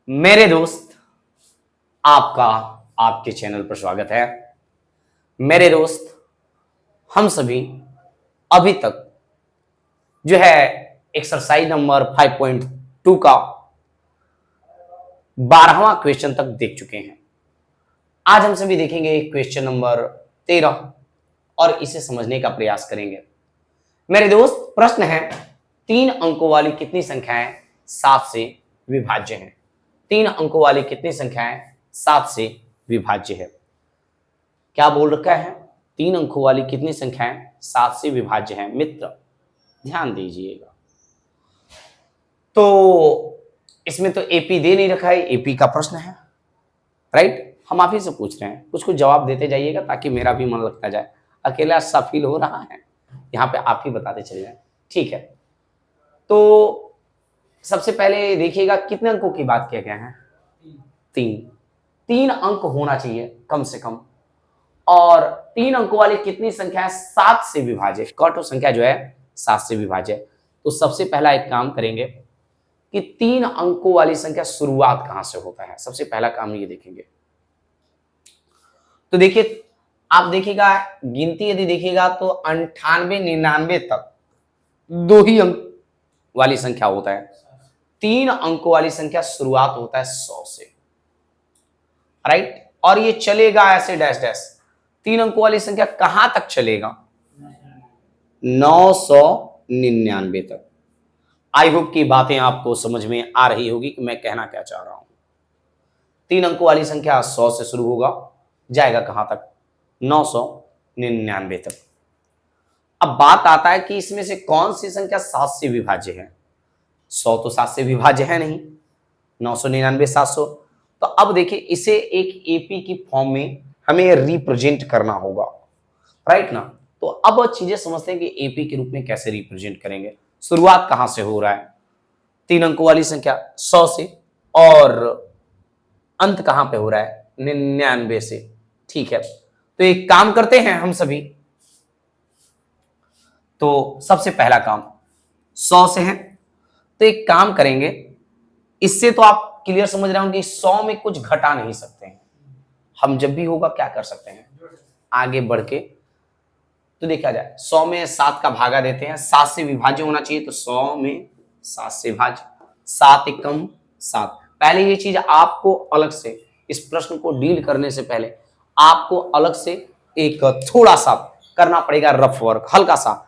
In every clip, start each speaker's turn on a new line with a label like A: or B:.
A: मेरे दोस्त, आपका आपके चैनल पर स्वागत है। मेरे दोस्त, हम सभी अभी तक जो है एक्सरसाइज नंबर 5.2 का 12वां क्वेश्चन तक देख चुके हैं। आज हम सभी देखेंगे क्वेश्चन नंबर 13 और इसे समझने का प्रयास करेंगे। मेरे दोस्त, प्रश्न है 3 अंकों वाली कितनी संख्याएं 7 से विभाज्य हैं? 3 अंकों वाली कितनी संख्याएं 7 से विभाज्य है? क्या बोल रखा है? 3 अंकों वाली कितनी संख्याएं 7 से विभाज्य हैं? मित्र ध्यान दीजिएगा। तो इसमें तो एपी दे नहीं रखा है, एपी का प्रश्न है, राइट? हम आप ही से पूछ रहे हैं, कुछ कुछ जवाब देते जाइएगा ताकि मेरा भी मन लगता जाए। अकेला सा फील हो रहा है, यहाँ पे आप ही बताते चले जाए, ठीक है? तो सबसे पहले देखिएगा कितने अंकों की बात किया गया है? 3 अंक होना चाहिए कम से कम। और 3 अंकों वाली कितनी संख्या है 7 से विभाज्य? कौटो संख्या जो है 7 से विभाज्य। तो सबसे पहला एक काम करेंगे कि 3 अंकों वाली संख्या शुरुआत कहां से होता है, सबसे पहला काम ये देखेंगे। तो देखिए, आप देखिएगा गिनती यदि देखिएगा तो 98 99 तक 2 ही अंक वाली संख्या होता है। 3 अंकों वाली संख्या शुरुआत होता है 100 से, राइट? और ये चलेगा ऐसे डैश डैश। 3 अंकों वाली संख्या कहां तक चलेगा? 999 तक। आई होप की बातें आपको समझ में आ रही होगी कि मैं कहना क्या चाह रहा हूं। 3 अंकों वाली संख्या 100 से शुरू होगा, जाएगा कहां तक? 999 तक। अब बात आता है कि इसमें से कौन सी संख्या 7 से विभाज्य है? 100 तो 7 से विभाज्य है नहीं, 999 700। तो अब देखिए, इसे एक एपी की फॉर्म में हमें रिप्रेजेंट करना होगा, राइट ना? तो अब चीजें समझते हैं कि एपी के रूप में कैसे रिप्रेजेंट करेंगे। शुरुआत कहां से हो रहा है? 3 अंकों वाली संख्या 100 से, और अंत कहां पे हो रहा है? 99 से, ठीक है? तो एक काम करते हैं हम सभी। तो सबसे पहला काम 100 से है, तो एक काम करेंगे, इससे तो आप क्लियर समझ रहे हो कि 100 में कुछ घटा नहीं सकते हैं। हम जब भी होगा क्या कर सकते हैं? आगे बढ़ के तो देखा जाए, 100 में 7 का भागा देते हैं, 7 से विभाज्य होना चाहिए, तो 100 में 7 से भाज्य, 7 एकम 7। पहले ये चीज आपको अलग से, इस प्रश्न को डील करने से पहले आपको अलग से एक थोड़ा सा करना पड़ेगा, रफ वर्क, हल्का सा।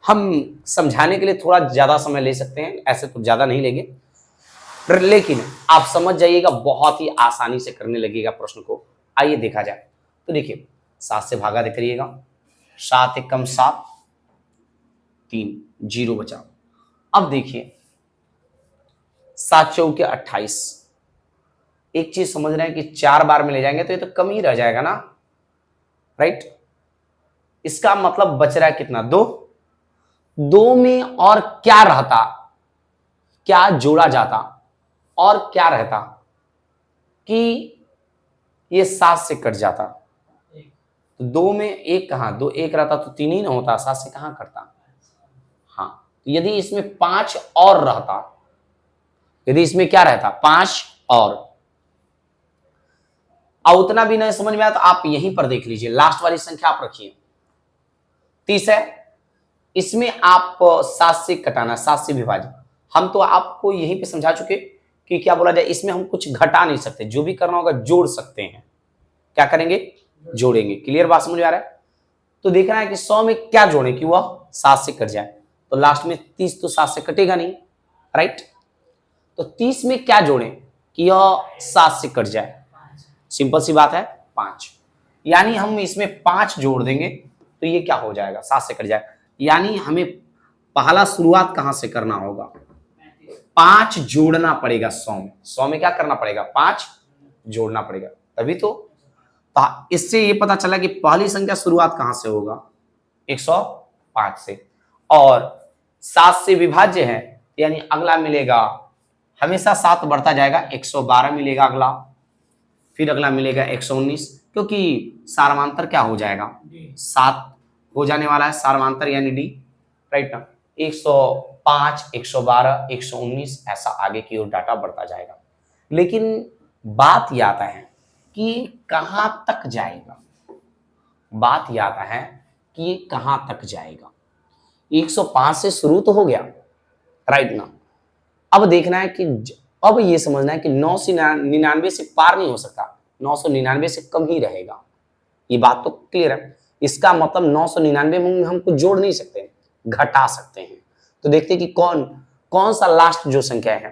A: हम समझाने के लिए थोड़ा ज्यादा समय ले सकते हैं, ऐसे तो ज्यादा नहीं लेंगे, लेकिन आप समझ जाइएगा, बहुत ही आसानी से करने लगेगा प्रश्न को। आइए देखा जाए। तो देखिए, 7 से भागा दे करिएगा, 7 एकम 7, 3 जीरो बचा। अब देखिए 7 चौके 28। एक चीज समझ रहे हैं कि 4 बार में ले जाएंगे तो ये तो कम ही रह जाएगा ना, राइट? इसका मतलब बच रहा है कितना? 2 में और क्या रहता, क्या जोड़ा जाता और क्या रहता कि ये 7 से कट जाता। तो 2 में 1 कहां? 2 1 रहता तो 3 ही ना होता, 7 से कहां कटता? हाँ, तो यदि इसमें 5 और रहता, यदि इसमें क्या रहता? 5 और उतना भी नहीं समझ में आया तो आप यहीं पर देख लीजिए, लास्ट वाली संख्या आप रखिए, 30 है। इसमें आप 7 से कटाना, 7 से विभाजित। हम तो आपको यहीं पे समझा चुके कि क्या बोला जाए, इसमें हम कुछ घटा नहीं सकते, जो भी करना होगा जोड़ सकते हैं। क्या करेंगे? जोड़ेंगे। क्लियर बात समझ में आ रहा है? तो देखना है कि 100 में क्या जोड़े कि वह 7 से कट जाए, तो लास्ट में 30 तो 7 से कटेगा नहीं, राइट? तो 30 में क्या जोड़े कि यह 7 से कट जाए? सिंपल सी बात है, 5। यानी हम इसमें 5 जोड़ देंगे तो ये क्या हो जाएगा? 7 से कट जाए। यानी हमें पहला शुरुआत कहां से करना होगा? 5 जोड़ना पड़ेगा 100 में। 100 में क्या करना पड़ेगा? 5 जोड़ना पड़ेगा, तभी तो। इससे ये पता चला कि पहली संख्या शुरुआत कहां से होगा? 105 से, और 7 से विभाज्य है, यानी अगला मिलेगा, हमेशा 7 बढ़ता जाएगा, 112 मिलेगा अगला, फिर अगला मिलेगा 119, क्योंकि सारवांतर क्या हो जाएगा? 7 हो जाने वाला है सारवांतर, यानी डी, राइट ना? 105 112 119 ऐसा आगे की ओर डाटा बढ़ता जाएगा। लेकिन बात यह आता है कि कहां तक जाएगा, बात यह आता है कि ये कहां तक जाएगा। 105 से शुरू तो हो गया, राइट ना। अब देखना है कि अब ये समझना है कि 999 से पार नहीं हो सकता, 999 से कम ही रहेगा। ये बात तो क्लियर है। इसका मतलब 999 में हम कुछ जोड़ नहीं सकते, घटा सकते हैं। तो देखते हैं कि कौन कौन सा लास्ट जो संख्या है,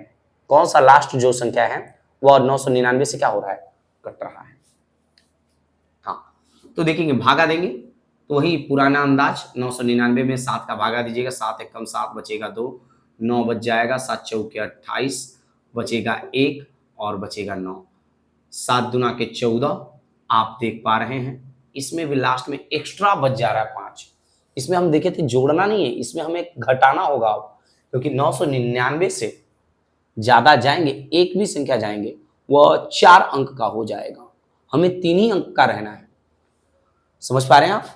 A: कौन सा लास्ट जो संख्या है वह 999 से क्या हो रहा है, कट रहा है। हाँ, तो देखेंगे भागा देंगे तो वही पुराना अंदाज, 999 में 7 का भागा दीजिएगा, 7 एक कम 7 बचेगा 2, 9 बच जाएगा, 7 चौके 28 बचेगा 1 और बचेगा 9, 7 दुना के 14। आप देख पा रहे हैं इसमें भी लास्ट में एक्स्ट्रा बच जा रहा है 5। इसमें हम देखे थे जोड़ना नहीं है, इसमें हमें घटाना होगा अब, क्योंकि 999 से ज्यादा जाएंगे, एक भी संख्या जाएंगे वह 4 अंक का हो जाएगा, हमें 3 ही अंक का रहना है। समझ पा रहे हैं आप?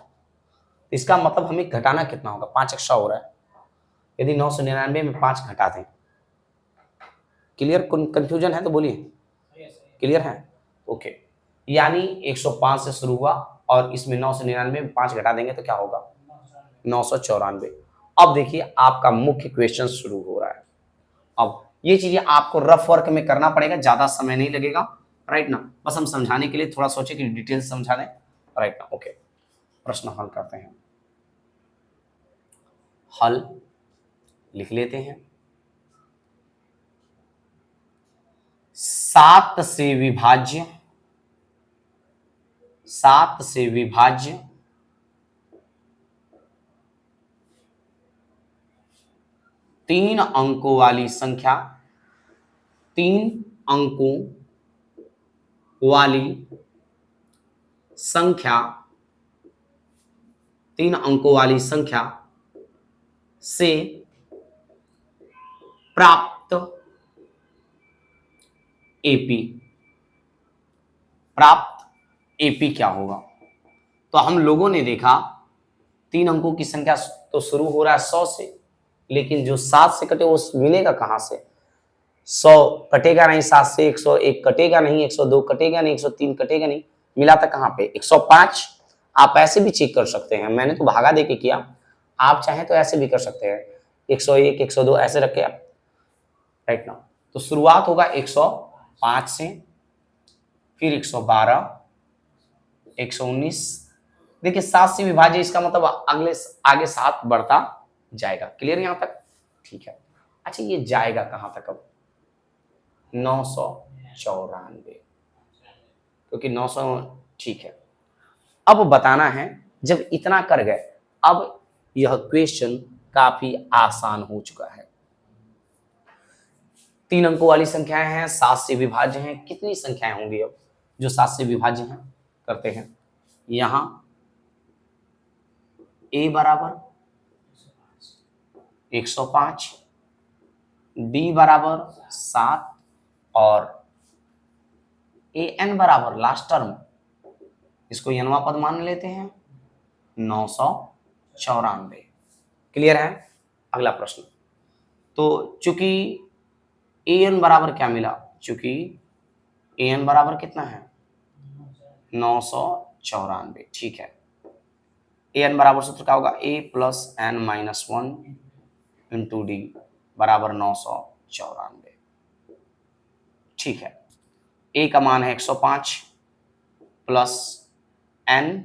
A: इसका मतलब हमें घटाना कितना होगा, 5 एक्स्ट्रा हो रहा है। यदि 999 में 5 घटा दें, क्लियर, कंफ्यूजन है तो बोलिए, क्लियर है? ओके, यानी 105 से शुरू हुआ और इसमें 999 में 5 घटा देंगे तो क्या होगा, 994। अब देखिए आपका मुख्य क्वेश्चन शुरू हो रहा है। अब ये चीजें आपको रफ वर्क में करना पड़ेगा, ज्यादा समय नहीं लगेगा, राइट ना। बस हम समझाने के लिए थोड़ा सोचे कि डिटेल समझा दें, राइट ना। ओके, प्रश्न हल करते हैं। हल लिख लेते हैं। 7 से विभाज्य, 7 से विभाज्य 3 अंकों वाली संख्या, 3 अंकों वाली संख्या, 3 अंकों वाली संख्या से प्राप्त एपी, प्राप्त एपी क्या होगा। तो हम लोगों ने देखा 3 अंकों की संख्या तो शुरू हो रहा है 100 से, लेकिन जो 7 से कटे वो मिलेगा कहां से, 100 कटेगा नहीं, 7 से 101 कटेगा नहीं, 102 कटेगा नहीं, 103 कटेगा नहीं, मिला था कहां पे, 105। आप ऐसे भी चेक कर सकते हैं, मैंने तो भागा देके किया, आप चाहें तो ऐसे भी कर सकते हैं, 101 102 ऐसे रख के आप, राइट ना। तो शुरुआत होगा 105 से, फिर 112, 119। देखिए 7 से विभाज्य, इसका मतलब अगले आगे 7 बढ़ता जाएगा। क्लियर यहां तक? ठीक है। अच्छा ये जाएगा कहां तक अब, 994, क्योंकि 900, ठीक है। अब बताना है, जब इतना कर गए, अब यह क्वेश्चन काफी आसान हो चुका है। 3 अंकों वाली संख्याएं हैं, 7 से विभाज्य हैं, कितनी संख्याएं होंगी अब जो 7 से विभाज्य हैं, करते हैं। यहां a बराबर 105, d बराबर 7 और an बराबर लास्ट टर्म, इसको यनवा पद मान लेते हैं 994। क्लियर है? अगला प्रश्न। तो चूंकि an बराबर क्या मिला, चूंकि an बराबर कितना है 994, ठीक है। an बराबर सूत्र क्या होगा, a plus n minus 1 into D बराबर 994, ठीक है। a का मान है 105 प्लस n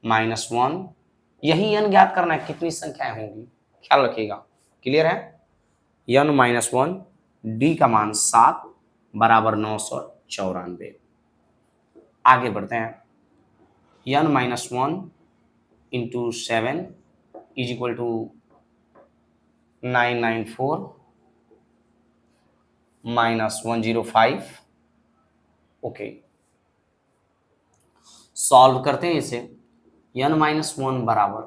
A: माइनस 1, यही n ज्ञात करना है, कितनी संख्याएं होंगी, ख्याल रखिएगा। क्लियर है? n माइनस 1, डी का मान 7 बराबर 994। आगे बढ़ते हैं। n minus 1 into 7 is equal to 994 minus 105। Okay, solve करते हैं इसे। n माइनस 1 बराबर,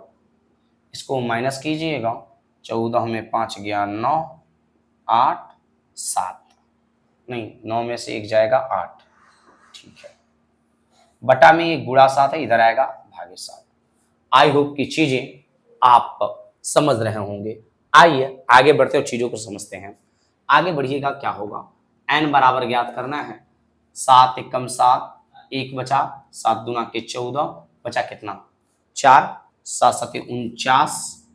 A: इसको माइनस कीजिएगा, 14 में 5 गया 9, 8 7, नहीं 9 में से 1 जाएगा 8, ठीक है। बटा में एक गुणा 7 है, इधर आएगा भागे 7। आई होप की चीजें आप समझ रहे होंगे। आइए आगे बढ़ते और चीजों को समझते हैं। आगे बढ़िएगा, क्या होगा, n बराबर ज्ञात करना है। 7 एकम 7, 1 बचा, 7 दूना के 14, बचा कितना 4, 7 सते 49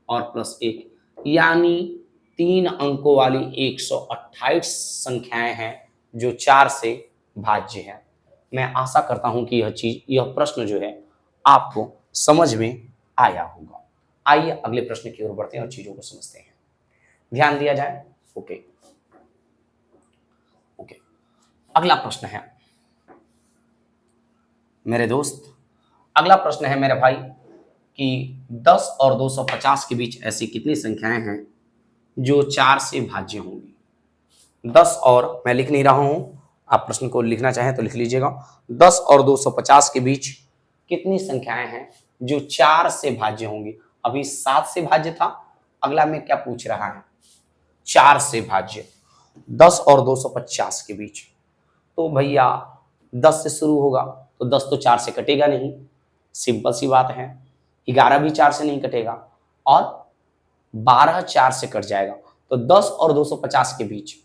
A: और प्लस 1, यानी 3 अंकों वाली 128 संख्याएं हैं जो 4 से भाज्य है। मैं आशा करता हूं कि यह प्रश्न जो है आपको समझ में आया होगा। आइए अगले प्रश्न की ओर बढ़ते हैं और चीजों को समझते हैं। ध्यान दिया जाए। ओके, अगला प्रश्न है मेरे दोस्त, अगला प्रश्न है मेरे भाई कि 10 और 250 के बीच ऐसी कितनी संख्याएं हैं जो 4 से भाज्य होंगी। 10 और, मैं लिख नहीं रहा हूं, आप प्रश्न को लिखना चाहें तो लिख लीजिएगा। 10 और 250 के बीच कितनी संख्याएं हैं जो 4 से भाज्य होंगी। अभी 7 से भाज्य था, अगला में क्या पूछ रहा है, 4 से भाज्य। 10 और 250 के बीच, तो भैया 10 से शुरू होगा तो 10 तो 4 से कटेगा नहीं, सिंपल सी बात है। 11 भी 4 से नहीं कटेगा और 12 4 से कट जाएगा। तो 10 और 250 के बीच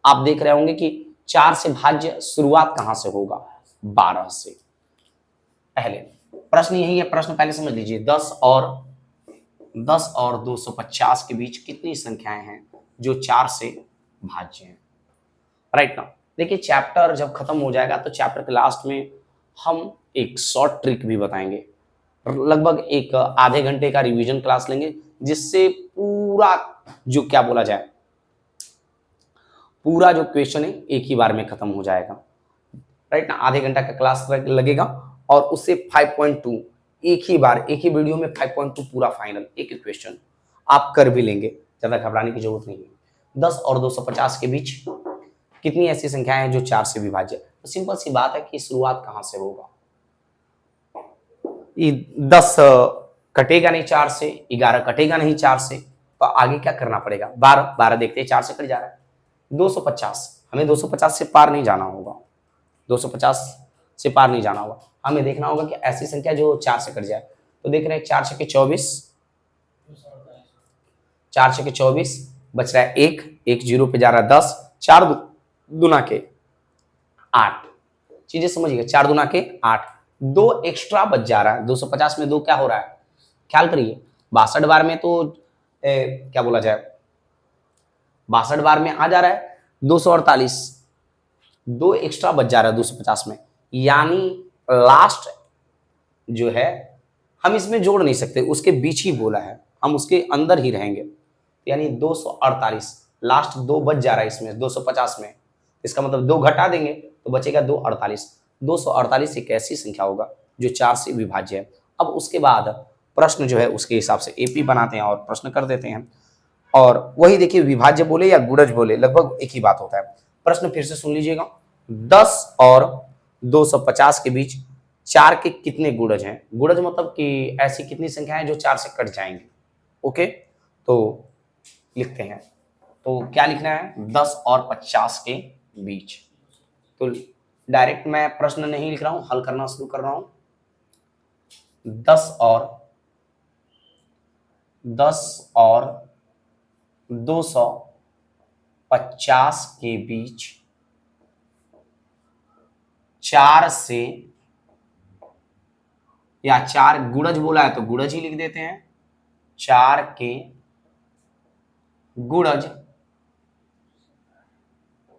A: आप देख रहे होंगे कि 4 से भाज्य शुरुआत कहां से होगा, 12 से। पहले प्रश्न यही है, प्रश्न पहले समझ लीजिए। 10 और 250 के बीच कितनी संख्याएं हैं जो 4 से भाज्य हैं। राइट ना। देखिए चैप्टर जब खत्म हो जाएगा तो चैप्टर के लास्ट में हम एक शॉर्ट ट्रिक भी बताएंगे। लगभग एक आधे घंटे का रिवीजन क्लास लेंगे जिससे पूरा जो क्या बोला जाए, पूरा जो क्वेश्चन है एक ही बार में खत्म हो जाएगा। राइट ना, आधे घंटा का क्लास लगेगा और उससे 5.2 एक ही बार, एक ही वीडियो में 5.2 पूरा फाइनल, एक ही क्वेश्चन आप कर भी लेंगे, ज्यादा घबराने की जरूरत नहीं है। 10 और 250 के बीच कितनी ऐसी संख्याएं हैं जो 4 से विभाज्य है। तो सिंपल सी बात है कि शुरुआत कहां से होगा, 10 कटेगा नहीं 4 से, 11 कटेगा नहीं 4 से, तो आगे क्या करना पड़ेगा, 12 देखते हैं 4 से कट जा रहा है। 250, हमें 250 से पार नहीं जाना होगा, 250 से पार नहीं जाना होगा, हमें देखना होगा कि ऐसी संख्या जो 4 से कट जाए। तो देख रहे हैं 4 छके 24, 4 छके 24, बच रहा है 1 जीरो पे जा रहा है 10, 4 दुना के 8, चीजें समझिएगा, 4 दुना के 8, 2 एक्स्ट्रा बच जा रहा है। 250 में 2 क्या हो रहा है, ख्याल करिए, 62 बार में तो क्या बोला जाए, 62 बार में आ जा रहा है 248, 2 एक्स्ट्रा बच जा रहा है 250 में, यानी लास्ट जो है हम इसमें जोड़ नहीं सकते, उसके बीच ही बोला है, हम उसके अंदर ही रहेंगे, यानी 248, लास्ट 2 बच जा रहा है इसमें 250 में, इसका मतलब 2 घटा देंगे तो बचेगा 248। 248 एक ऐसी संख्या होगा जो 4 से विभाज्य है। अब उसके बाद प्रश्न जो है उसके हिसाब से एपी बनाते हैं और प्रश्न कर देते हैं, और वही देखिए विभाज्य बोले या गुणज बोले लगभग एक ही बात होता है। प्रश्न फिर से सुन लीजिएगा, 10 और 250 के बीच 4 के कितने गुणज हैं। गुणज मतलब कि ऐसी कितनी संख्या है जो 4 से कट जाएंगे। ओके, तो लिखते हैं, तो क्या लिखना है, 10 और 50 के बीच। तो डायरेक्ट मैं प्रश्न नहीं लिख रहा हूं, हल करना शुरू कर रहा हूं। 10 और 250 के बीच 4 से, या 4 गुणज बोला है तो गुणज ही लिख देते हैं, 4 के गुणज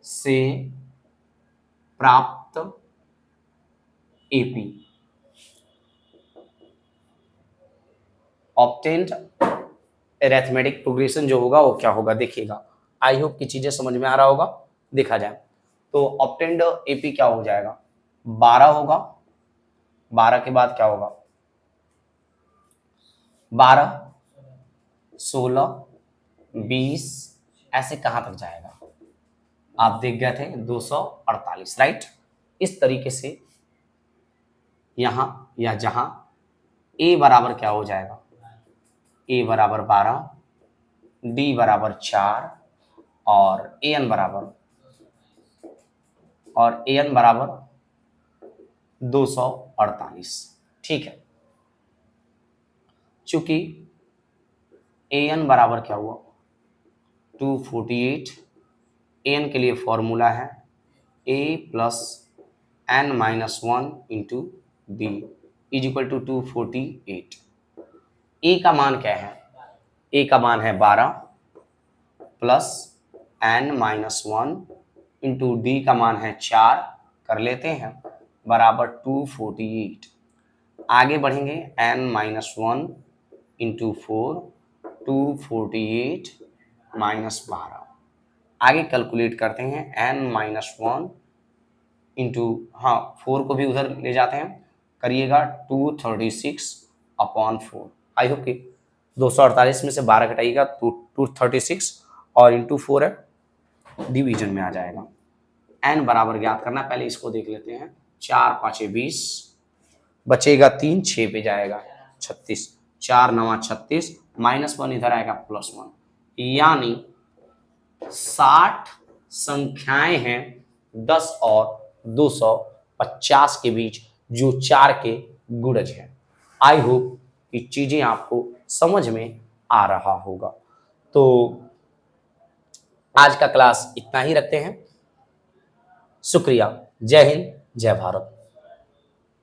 A: से प्राप्त एपी, ऑब्टेन्ड अरिथमेटिक प्रोग्रेशन जो होगा वो क्या होगा देखिएगा। आई होप की चीजें समझ में आ रहा होगा। देखा जाए तो ऑब्टेन्ड एपी क्या हो जाएगा, 12 होगा, 12 के बाद क्या होगा, 12 16 20, ऐसे कहां तक जाएगा, आप देख गए थे 248, राइट। इस तरीके से यहां या जहां ए बराबर क्या हो जाएगा, ए बराबर 12, डी बराबर 4 और ए एन बराबर 248। ठीक है, चूंकि ए एन बराबर क्या हुआ 248, an के लिए फॉर्मूला है a plus n minus 1 into b is equal to 248। a का मान क्या है? a का मान है 12 plus n minus 1 into d का मान है 4 कर लेते हैं बराबर 248। आगे बढ़ेंगे n माइनस 1 इंटू 4 248 माइनस 12। आगे कैलकुलेट करते हैं n माइनस 1 इंटू 4 को भी उधर ले जाते हैं, करिएगा 236 अपॉन 4। आई होप कि 248 में से 12 घटाइएगा तो 236 और इंटू 4 है, डिवीजन में आ जाएगा। n बराबर ज्ञात करना, पहले इसको देख लेते हैं। 4 5 20 बचेगा 3 6 पे जाएगा 36, 4 9 36 माइनस 1 इधर आएगा प्लस 1, यानी 60 संख्याएं हैं 10 और 250 के बीच जो 4 के गुणज हैं। आई होप कि चीजें आपको समझ में आ रहा होगा। तो आज का क्लास इतना ही रखते हैं। शुक्रिया। जय हिंद, जय भारत।